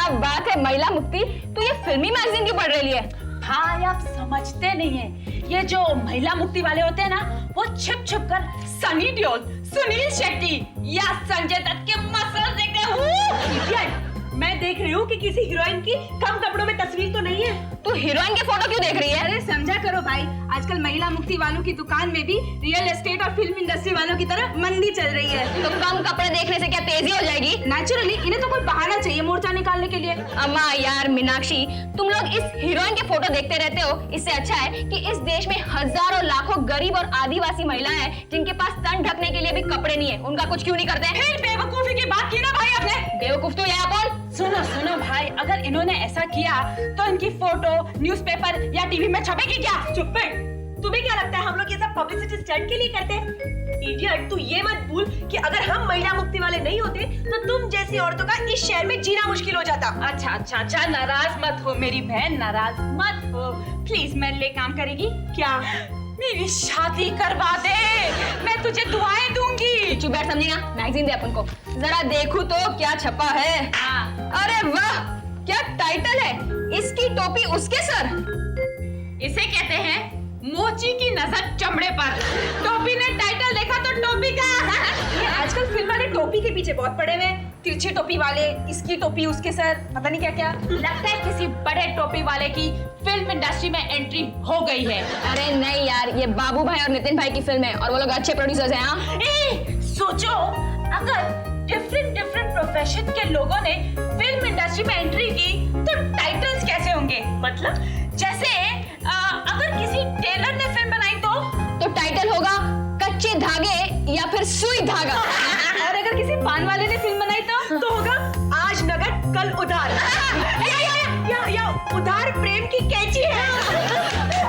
क्या बात है महिला मुक्ति, तू ये फिल्मी मैगजीन क्यों पढ़ रही है? हाँ, आप समझते नहीं है, ये जो महिला मुक्ति वाले होते हैं ना, वो छिप छिप कर सनी देओल, सुनील शेट्टी या संजय दत्त के मसल देखते हैं। मैं देख रही हूँ कि किसी हीरोइन की कम कपड़ों में तस्वीर तो नहीं है। तू हीरोइन के फोटो क्यों देख रही है? अरे समझा करो भाई, आजकल महिला मुक्ति वालों की दुकान में भी रियल एस्टेट और फिल्म इंडस्ट्री वालों की तरह मंदी चल रही है। तो कम कपड़े देखने से क्या तेजी हो जाएगी? नेचुरली इन्हें तो कोई बहाना चाहिए मोर्चा निकालने के लिए। अम्मा यार मीनाक्षी, तुम लोग इस हीरोइन के फोटो देखते रहते हो, इससे अच्छा है कि इस देश में हजारों लाखों गरीब और आदिवासी महिलाएं हैं जिनके पास तन ढकने के लिए भी कपड़े नहीं है, उनका कुछ क्यों नहीं करते? फिर बेवकूफी की बात की ना भाई आपने। बेवकूफ तो यहाँ बोल। सुनो सुनो भाई, अगर इन्होंने ऐसा किया तो इनकी फोटो न्यूज़पेपर या टीवी में छपेगी क्या? चुप है। तुम्हें क्या लगता है हम लोग ये सब पब्लिसिटी स्टंट के लिए करते हैं? इडियट, तू ये मत भूल कि अगर हम महिला मुक्ति वाले नहीं होते तो तुम जैसी औरतों का इस शहर में जीना मुश्किल हो जाता। अच्छा अच्छा अच्छा, नाराज मत हो मेरी बहन, नाराज मत हो प्लीज। मेरे लिए काम करेगी क्या? मेरी शादी करवा दे, मैं तुझे दुआएं दूंगी। चुप बैठ, समझी ना? मैगजीन दे अपन को, जरा देखूं तो क्या छपा है। हाँ। अरे वाह, क्या टाइटल है, इसकी टोपी उसके सर। इसे कहते हैं मोची की नजर चमड़े पर। टोपी ने टाइटल देखा तो टोपी का। ये आजकल फिल्म वाले टोपी के पीछे बहुत पड़े हुए, तिरछी टोपी वाले, इसकी टोपी उसके सर, पता नहीं क्या क्या। लगता है किसी बड़े टोपी वाले की फिल्म इंडस्ट्री में एंट्री हो गई है। अरे नहीं यार, ये बाबू भाई और नितिन भाई की फिल्म है और वो लोग अच्छे प्रोड्यूसर्स हैं। हाँ, सोचो अगर डिफरेंट प्रोफेशन के लोगों ने फिल्म इंडस्ट्री में एंट्री की तो टाइटल्स कैसे होंगे? मतलब जैसे अगर किसी टेलर ने फिल्म बनाई तो टाइटल होगा कच्चे धागे या फिर सुई धागा। और अगर किसी पान वाले ने फिल्म बनाई तो होगा आज नगद कल उधार। या उधार प्रेम की कैची है।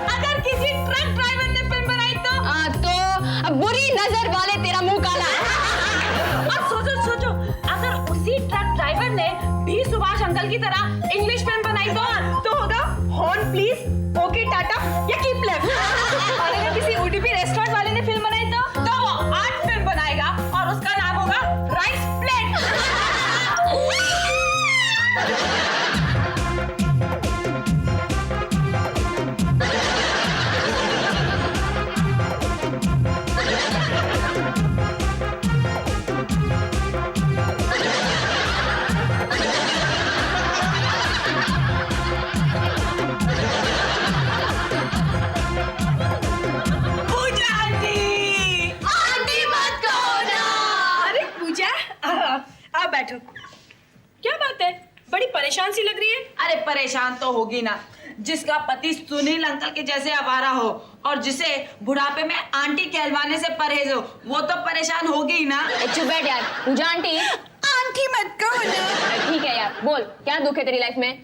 अगर किसी ट्रक ड्राइवर ने फिल्म बनाई तो बुरी नजर वाले तेरा मुंह काला। अब सोचो अगर उसी ट्रक ड्राइवर ने भी सुभाष अंकल की तरह इंग्लिश फिल्म बनाई तो होगा हॉर्न प्लीज, ओके टाटा या कीप लेफ्ट। और अगर किसी उडुपी रेस्टोरेंट वाले ने फिल्म बनाई तो वो आर्ट फिल्म बनाएगा और उसका नाम होगा राइस प्लेट। बैठो। क्या बात है, बड़ी परेशान सी लग रही है। अरे परेशान तो होगी ना, जिसका पति सुनील अंकल के जैसे आवारा हो और जिसे बुढ़ापे में आंटी कहलवाने से परहेज हो, वो तो परेशान होगी ही ना। चुप बैठ यार, पूजा आंटी। आंटी मत कहो ना। ठीक है यार, बोल क्या दुख है तेरी लाइफ में?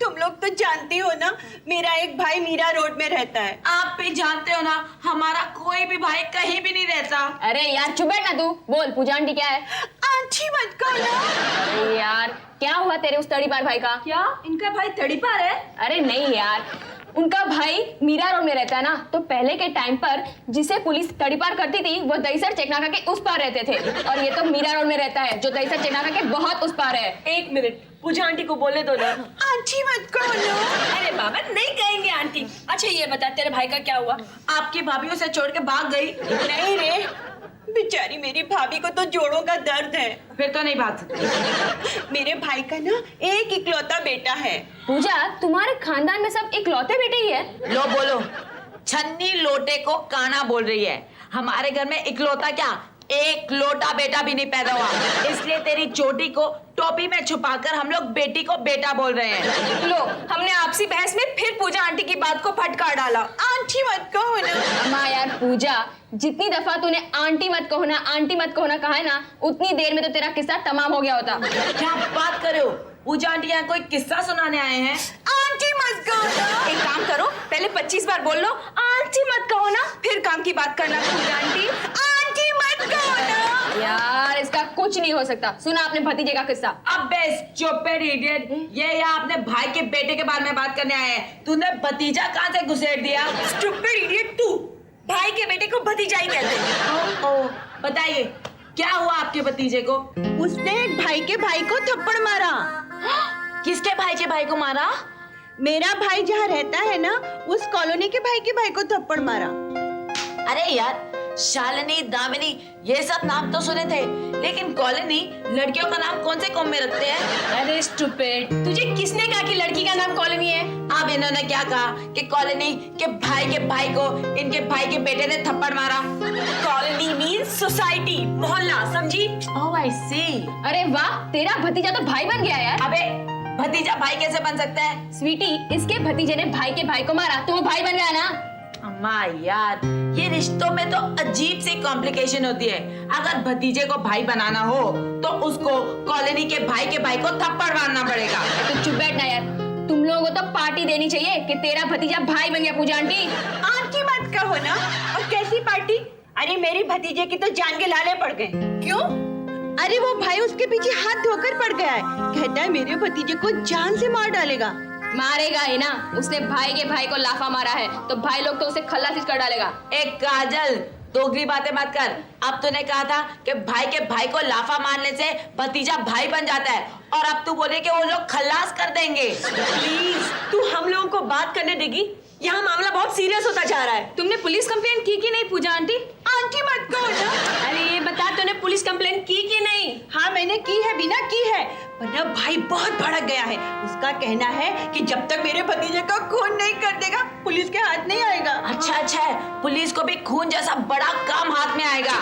तुम लोग तो जानती हो ना, मेरा एक भाई मीरा रोड में रहता है। आप भी जानते हो ना, हमारा कोई भी भाई कहीं भी नहीं रहता। अरे यार चुप बैठ ना तू, बोल पूजा आंटी क्या है? आंटी मत कहो ना। अरे यार क्या हुआ तेरे उस तड़ीपार भाई का? क्या इनका भाई तड़ीपार है? अरे नहीं यार, उनका भाई मीरा रोड में रहता है ना, तो पहले के टाइम पर जिसे पुलिस तड़ीपार करती थी वो दहीसर चेकनाका के उस पार रहते थे, और ये तो मीरा रोड में रहता है जो दहीसर चेकनाका के बहुत उस पार है। एक मिनट, पूजा आंटी को बोले दो ना। आंटी मत कहो ना। अरे बाबा नहीं कहेंगे आंटी। अच्छा ये बता, तेरे भाई का क्या हुआ? आपकी भाभी उसे छोड़ के भाग गई? नहीं रे, बेचारी मेरी भाभी को तो जोड़ों का दर्द है। फिर तो नहीं भाग सकती। मेरे भाई का ना एक इकलौता बेटा है। पूजा, तुम्हारे खानदान में सब इकलौते बेटे ही है? लो बोलो, छन्नी लोटे को काना बोल रही है। हमारे घर में इकलौता क्या, एक लोटा बेटा भी नहीं पैदा हुआ, इसलिए तेरी चोटी को टोपी में छुपाकर हम लोग बेटी को बेटा बोल रहे हैं। लो, हमने आपसी बहस में फिर पूजा आंटी की बात को फटकार डाला। आंटी मत कहो ना। अम्मा यार पूजा, जितनी दफा तूने आंटी मत कहो ना, आंटी मत कहो ना कहा है ना, उतनी देर में तो तेरा किस्सा तमाम हो गया होता। क्या बात कर रहे हो? पूजा आंटी यहाँ कोई किस्सा सुनाने आए हैं? आंटी मत कहो ना। एक काम करो, पहले 25 बार बोल लो आंटी मत कहो ना, फिर काम की बात करना। पूजा आंटी आंटी मत कहो ना। यार इसका कुछ नहीं हो सकता। सुना आपने भतीजे का किस्सा? अब बेस चुप है इडियट। ये यहाँ अपने भाई के बेटे के बारे में बात करने आए हैं, तूने भतीजा कहाँ से घुसेड़ दिया? स्टूपिड इडियट तू, भाई के बेटे को भतीजा ही कहते हैं। बताइए क्या हुआ आपके भतीजे को? उसने एक भाई के भाई को थप्पड़ मारा। किसके भाई के भाई को मारा? मेरा भाई जहाँ रहता है ना, उस कॉलोनी के भाई को थप्पड़ मारा। अरे यार, शालिनी, दामिनी, ये सब नाम तो सुने थे, लेकिन कॉलोनी लड़कियों का नाम कौन से कॉम में रखते हैं? अरे स्टूपिड, तुझे किसने कहा कि लड़की का नाम कॉलोनी है? अब इन्होंने क्या कहा कि कॉलोनी के भाई को इनके भाई के बेटे ने थप्पड़ मारा। कॉलोनी मीन्स सोसाइटी, मोहल्ला, समझी? ओह आई सी। अरे वाह, तेरा भतीजा तो भाई बन गया यार। अबे भतीजा भाई कैसे बन सकता है? स्वीटी, इसके भतीजे ने भाई के भाई को मारा तो वो भाई बन गया ना। अम्मा यार, ये रिश्तों में तो अजीब सी कॉम्प्लिकेशन होती है। अगर भतीजे को भाई बनाना हो तो उसको कॉलोनी के भाई को थप्पड़ मारना पड़ेगा। तो चुप बैठना यार, तुम लोगों को तो पार्टी देनी चाहिए कि तेरा भतीजा भाई बन गया। पूजा आंटी, आंटी मत कहो ना। और कैसी पार्टी? अरे मेरी भतीजे की तो जान के लाले पड़ गए। क्यों? अरे वो भाई उसके पीछे हाथ धोकर पड़ गया है, कहता है मेरे भतीजे को जान से मार डालेगा। मारेगा ही ना, उसने भाई के भाई को लाफा मारा है तो भाई लोग तो उसे खल्लासी कर डालेगा। एक काजल, दोगली बातें मत कर। अब तूने कहा था कि भाई के भाई को लाफा मारने से भतीजा भाई बन जाता है, और अब तू बोले कि वो लोग खल्लास कर देंगे। प्लीज, तू हम लोगों को बात करने देगी? यहाँ मामला बहुत सीरियस होता जा रहा है। तुमने पुलिस कंप्लेंट की कि नहीं पूजा आंटी? आंटी मत कहो ना। अरे ये बता, तूने पुलिस कंप्लेंट की कि नहीं? हाँ मैंने की है, बिना की है, पर ना भाई बहुत भड़क गया है। उसका कहना है कि जब तक मेरे भतीजे का खून नहीं कर देगा पुलिस के हाथ नहीं आएगा। अच्छा है, पुलिस को भी खून जैसा बड़ा काम हाथ में आएगा।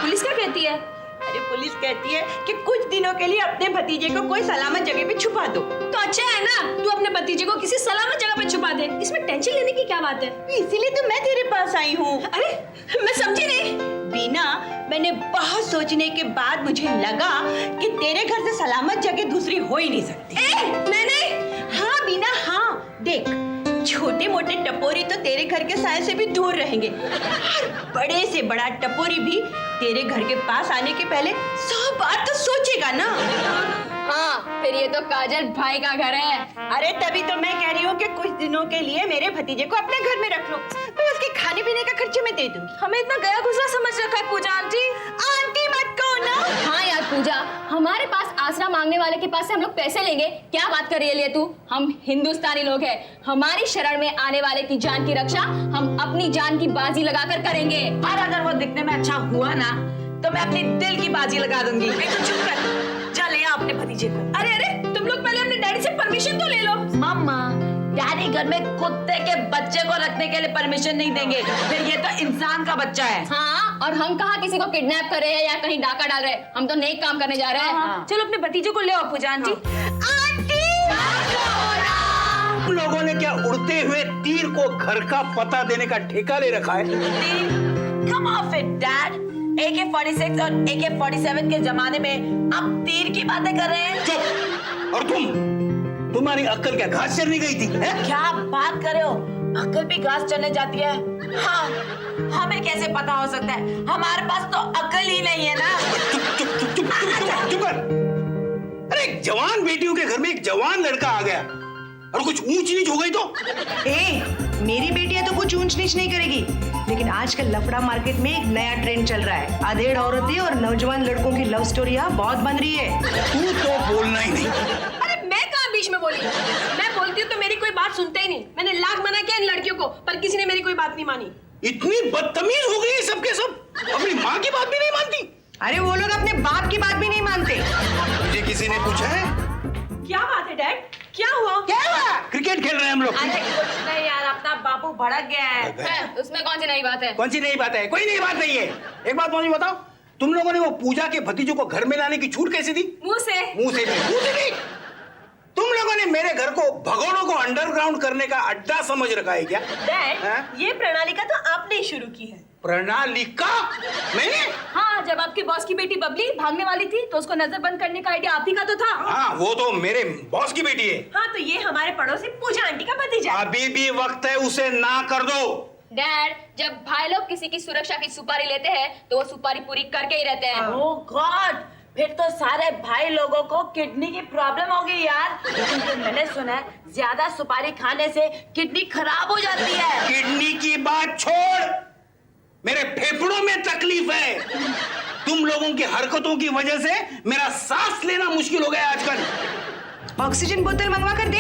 पुलिस क्या कहती है? अरे पुलिस कहती है कि कुछ दिनों के लिए अपने भतीजे को कोई सलामत जगह पे छुपा दो। तो अच्छा है ना, तू अपने भतीजे को किसी सलामत जगह पे छुपा दे, इसमें टेंशन लेने की क्या बात है? इसीलिए तो मैं तेरे पास आई हूँ। अरे मैं समझी नहीं। बीना, मैंने बहुत सोचने के बाद मुझे लगा कि तेरे घर से सलामत जगह दूसरी हो ही नहीं सकती। मैंने? हाँ बीना, हाँ देख, छोटे मोटे टपोरी तो तेरे घर के साए से भी दूर रहेंगे, और बड़े से बड़ा टपोरी भी तेरे घर के पास आने के पहले 100 बार तो सोचेगा ना। हाँ, फिर ये तो काजल भाई का घर है। अरे तभी तो मैं कह रही हूँ कि कुछ दिनों के लिए मेरे भतीजे को अपने घर में रख लो, तो उसके खाने पीने का खर्चे मैं दे दूंगी। हमें इतना गया गुजरा समझ रखा है पूजा आंटी। आंटी मत कहो ना। हाँ यार पूजा, हमारे पास आसरा मांगने वाले के पास से हम लोग पैसे लेंगे? क्या बात कर रही है तू? हम हिंदुस्तानी लोग हैं, हमारी शरण में आने वाले की जान की रक्षा हम अपनी जान की बाजी लगाकर करेंगे। और अगर वो दिखने में अच्छा हुआ ना तो मैं अपनी दिल की बाजी लगा दूंगी। तो चुप कर, जा ले आ अपने भतीजे को। अरे अरे, तुम लोग पहले अपने डैडी से परमिशन तो ले लो। मम्मा, डैडी घर में कुत्ते के बच्चे को रखने के लिए परमिशन नहीं देंगे, फिर ये तो इंसान का बच्चा है। हाँ, और हम कहाँ किसी को किडनैप कर रहे हैं या कहीं डाका डाल रहे हैं, हम तो नेक काम करने जा रहे हैं। चलो अपने भतीजे को ले आओ पूजा आंटी। तुम लोगों ने क्या उड़ते हुए तीर को घर का पता देने का ठेका ले रखा है? Come off it, Dad. AK-47 और AK-47 के जमाने में आप तीर की बातें कर रहे हैं? चुप! और तुम्हारी अक्ल क्या घास चरने गई थी? है? क्या बात कर रहे हो? अक्ल भी घास चढ़ने जाती है? हाँ, हमें कैसे पता हो सकता है? हमारे पास तो अक्ल ही नहीं है ना। चुप कर! अरे एक जवान बेटियों के घर में एक जवान लड़का आ गया और कुछ ऊंच नीच हो गई तो? मेरी बेटियां तो कुछ ऊंच नीच नहीं करेगी, लेकिन आजकल लफड़ा मार्केट में एक नया ट्रेंड चल रहा है। अधेड़ औरतें और नौजवान लड़कों की लव स्टोरियां बहुत बन रही है। तू तो बोलना ही नहीं। अरे मैं कहाँ बीच में बोली? मैं बोलती हूँ तो मेरी कोई बात सुनते ही नहीं। मैंने लाख मना किया इन लड़कियों को, पर किसी ने मेरी कोई बात नहीं मानी। इतनी बदतमीज हो गई सबके सब, अपनी माँ की बात भी नहीं मानती। अरे वो लोग अपने बाप की बात भी नहीं मानते। मुझे किसी ने पूछा है? क्या बात है डैड? क्या हुआ? क्या हुआ? क्रिकेट खेल रहे हैं हम लोग। अरे कुछ नहीं यार, अपना बापू भड़क गया है। उसमें कौन सी नई बात है? कौन सी नई बात है? कोई नई बात नहीं है। एक बात मुझे बताओ, तुम लोगों ने वो पूजा के भतीजों को घर में लाने की छूट कैसे दी? मुंह से। मुंह से दी। तुम लोगों ने मेरे घर को भगोड़ों को अंडरग्राउंड करने का अड्डा समझ रखा है क्या? डैड, ये प्रणालिका तो आपने ही शुरू की है। प्रणालिका? मैंने? हाँ, जब आपकी बॉस की बेटी बबली भागने वाली थी तो उसको नजरबंद करने का आइडिया आप ही का तो था। हाँ, वो तो मेरे बॉस की बेटी है। हाँ, तो ये हमारे पड़ोसी पूजा आंटी का भतीजा। अभी भी वक्त है, उसे ना कर दो। डैड, जब भाई लोग किसी की सुरक्षा की सुपारी लेते हैं तो वो सुपारी पूरी करके ही रहते हैं। ओह गॉड, फिर तो सारे भाई लोगों को किडनी की प्रॉब्लम हो गई यार। लेकिन फिर मैंने सुना है ज्यादा सुपारी खाने से किडनी खराब हो जाती है। किडनी की बात छोड़, मेरे फेफड़ों में तकलीफ है। तुम लोगों की हरकतों की वजह से मेरा सांस लेना मुश्किल हो गया आजकल। ऑक्सीजन बोतल मंगवा कर दे।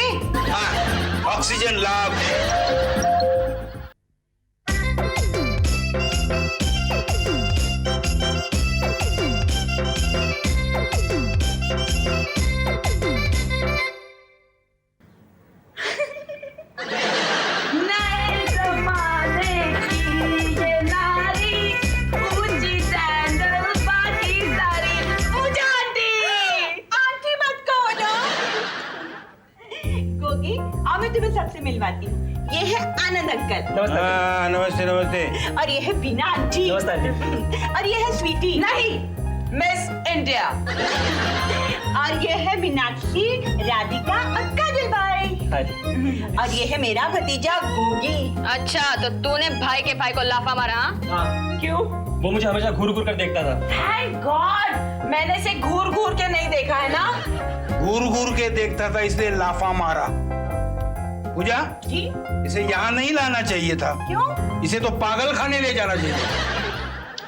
हाँ, ऑक्सीजन लाभ। नए ज़माने की ये नारी, ऊंची सैंडल बाकी सारी। पूजा आंटी मत कहो ना। गोगी, आओ मैं तुम्हें सबसे मिलवाती हूँ। ये है आनंद अंकल हाँ, नमस्ते नमस्ते। और ये है बीना आंटी और ये है स्वीटी। नहीं, मिस इंडिया। और ये है मीनाक्षी, राधिका और काजल भाई। और ये है मेरा भतीजा गोगी। अच्छा, तो तूने भाई के भाई को लाफा मारा? हाँ? क्यों? वो मुझे हमेशा घूर घूर कर देखता था। थैंक गॉड, मैंने इसे घूर घूर के नहीं देखा है ना। घूर घूर के देखता था इसलिए लाफा मारा। पूजा जी? इसे यहाँ नहीं लाना चाहिए था। क्यों? इसे तो पागल खाने ले जाना चाहिए।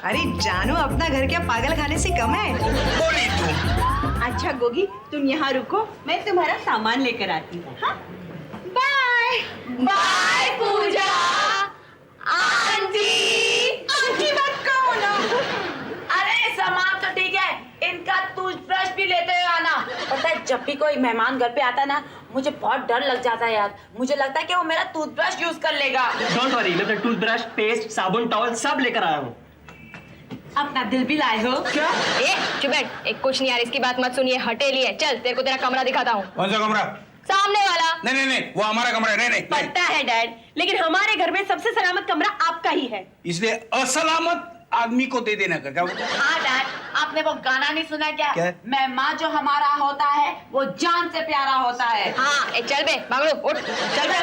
अरे जानू, अपना घर क्या पागल खाने से कम है? बोली तुम। अच्छा गोगी, तुम यहाँ रुको, मैं तुम्हारा सामान लेकर आती हूँ। हाँ? बाय बाय पूजा आंटी। आंटी मत कहो ना। अरे सामान तो ठीक है, इनका टूथब्रश भी लेते हुए आना। पता है, जब भी कोई मेहमान घर पे आता है ना, मुझे बहुत डर लग जाता है यार। मुझे लगता है कि वो मेरा टूथब्रश यूज कर लेगा। डोंट वरी, मैं अपना टूथब्रश, पेस्ट, साबुन, टॉवल सब लेकर आया हूँ। अपना दिल भी लाए हो क्या? ए, चुप बैठ। एक कुछ नहीं यार, इसकी बात मत सुनिए, हटेली है। चल, तेरे को तेरा कमरा दिखाता हूँ। कौन सा कमरा? सामने वाला। नहीं नहीं नहीं, वो हमारा कमरा है। नहीं नहीं, नहीं। पता है डैड, लेकिन हमारे घर में सबसे सलामत कमरा आपका ही है। इसलिए असलामत आदमी को दे देना कर। क्या? हाँ डैड, आपने वो गाना नहीं सुना क्या? क्या? मेहमान जो हमारा होता है वो जान से प्यारा होता है। हाँ, ए, चल बे बांगड़ू, उठ, चल बे।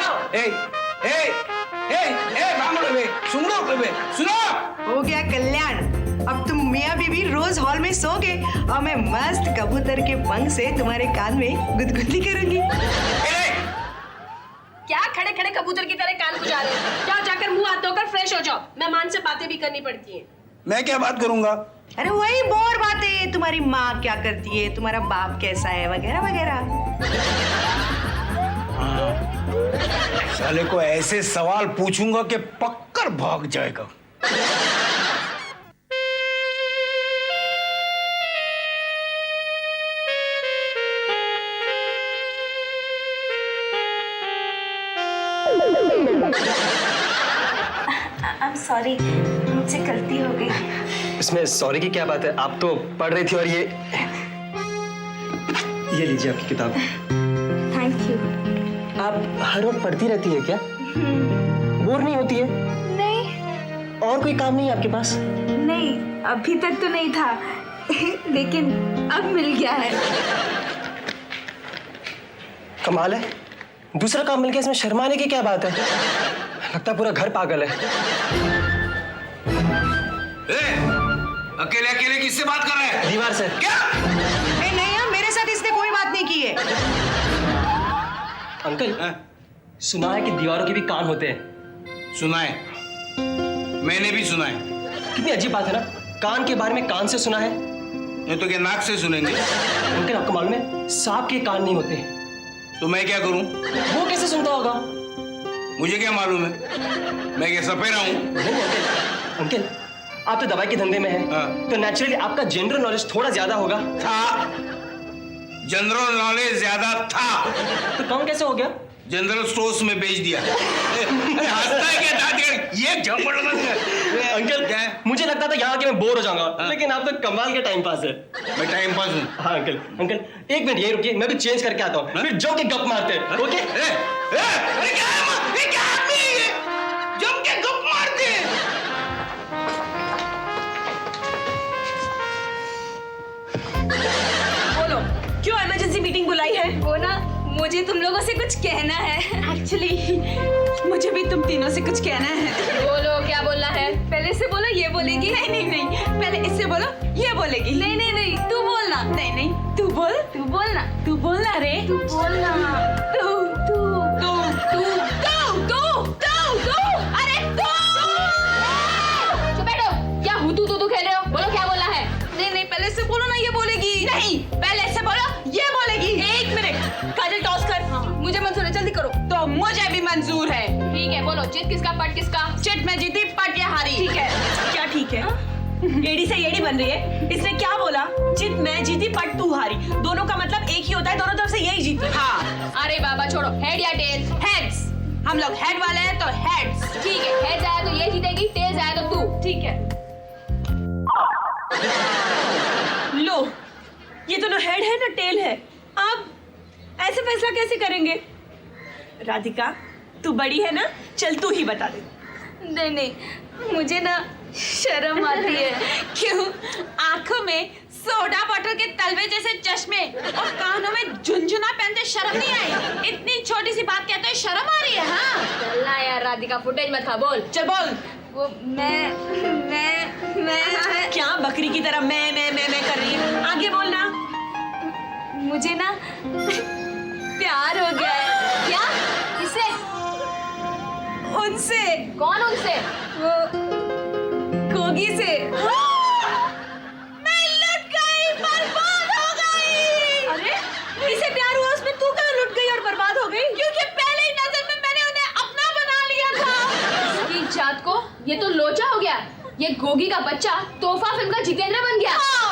बांगड़ो बे, सुनो बे, सुनो। हो गया कल्याण। अब तुम मियाँ बीबी रोज हॉल में सोगे और मैं मस्त कबूतर के पंख से तुम्हारे कान में गुदगुदी करूंगी। क्या खड़े खड़े कबूतर की तरह कान खुजा रहे हो? जाओ, जाकर मुंह हाथ धोकर फ्रेश हो जाओ। मेहमान से बातें भी करनी पड़ती हैं। मैं क्या बात करूंगा? अरे वही बोर बातें, तुम्हारी माँ क्या करती है, तुम्हारा बाप कैसा है, वगैरह वगैरह। साले को ऐसे सवाल पूछूंगा कि पक्कर भाग जाएगा। आई एम सॉरी, मुझसे गलती हो गई। इसमें सॉरी की क्या बात है? आप तो पढ़ रही थी और ये लीजिए आपकी किताब। Thank you. आप हर वक्त पढ़ती रहती है क्या? बोर नहीं होती है? नहीं और कोई काम नहीं है आपके पास? नहीं, अभी तक तो नहीं था, लेकिन अब मिल गया है। कमाल है, दूसरा काम मिल गया, इसमें शर्माने की क्या बात है? लगता है पूरा घर पागल है। अकेले अकेले किससे बात कर रहे हैं? दीवार से। क्या? नहीं यार, मेरे साथ इसने कोई बात नहीं की है। अंकल, सुना है कि दीवारों के भी कान होते हैं। सुना है, मैंने भी सुना है। कितनी अजीब बात है ना, कान के बारे में कान से सुना है। नहीं तो क्या नाक से सुनेंगे? अंकल, आपको मालूम है सांप के कान नहीं होते। तो मैं क्या करूं? वो कैसे सुनता होगा? मुझे क्या मालूम है? मैं क्या सपेरा हूं? नहीं अंकल, अंकल आप तो दवाई के धंधे में हैं, हाँ। तो नेचुरली आपका जनरल नॉलेज थोड़ा ज्यादा होगा। था, जनरल नॉलेज ज्यादा था। तो कम कैसे हो गया? जनरल स्टोर्स में बेच दिया। अरे हंसता है क्या? ये जबरदस्त है। अंकल, क्या है? मुझे लगता था यहाँ के मैं बोर हो जाऊंगा, लेकिन आप तो कमाल के टाइम पास है। मैं टाइम पास हूँ। हाँ अंकल, अंकल एक मिनट यही रुकिए, मैं भी चेंज करके आता हूँ, फिर जम के गप मारते हैं। ओके? अरे क्या आदमी है ये? जम के गप मारते हैं। बोलो, क्यों इमरजेंसी मीटिंग बुलाई है? वो ना, मुझे तुम लोगों से कुछ कहना है। एक्चुअली मुझे भी तुम तीनों से कुछ कहना है। बोलो, क्या बोलना है? पहले से बोलो, ये बोलेगी। नहीं नहीं नहीं, पहले इससे बोलो, ये बोलेगी। नहीं नहीं नहीं, तू बोलना। नहीं नहीं, तू बोल। तू बोलना। तू बोलना रे। तू बोलना। तू तू तू तू तू तू तू तू अरे तू। चुप बैठो, क्या हुतू तू खेल रहे हो? बोलो, क्या बोलना है? नहीं नहीं, पहले से बोलो ना, ये बोलेगी। नहीं, पहले से बोलो, ये बोलेगी। एक मिनट, चित किसका पट किसका? चिट में जीती, पट ये हारी। ठीक है, क्या ठीक है? एड़ी से एड़ी बन रही है। इसने क्या बोला? चित मैं जीती, पट तू हारी। दोनों का मतलब एक ही होता है, दोनों तरफ से यही जीती। हाँ, अरे बाबा छोड़ो, हेड या टेल? हेड्स। हम लोग हेड वाले हैं तो हेड्स। ठीक है, हेड आया तो ये जीतेगी, टेल आया तो तू। ठीक है। लो, ये दोनों हेड है ना टेल है। अब ऐसे फैसला कैसे करेंगे? राधिका, तू बड़ी है ना, चल तू ही बता दे। नहीं नहीं, मुझे ना शर्म आती है। क्यों? आंखों में सोडा वाटर के तलवे जैसे चश्मे और कानों में झुनझुना पहनते शर्म नहीं आई? इतनी छोटी सी बात कहते हो शर्म आ रही है? हाँ, चलना यार राधिका, फुटेज मत खा, बोल। चल बोल। वो मैं क्या बकरी की तरह मैं कर रही है? आगे बोलना। मुझे ना प्यार हो गया है। क्या? किससे? उनसे। कौन उनसे? वो गोगी से। मैं लुट गई, बर्बाद हो गई। अरे, इसे प्यार हुआ, उसमें तू कहाँ लुट गई और बर्बाद हो गई? क्योंकि पहले ही नजर में मैंने उन्हें अपना बना लिया था। इसकी जात को ये तो लोचा हो गया। ये गोगी का बच्चा तोहफा फिल्म का जितेंद्र बन गया। हाँ,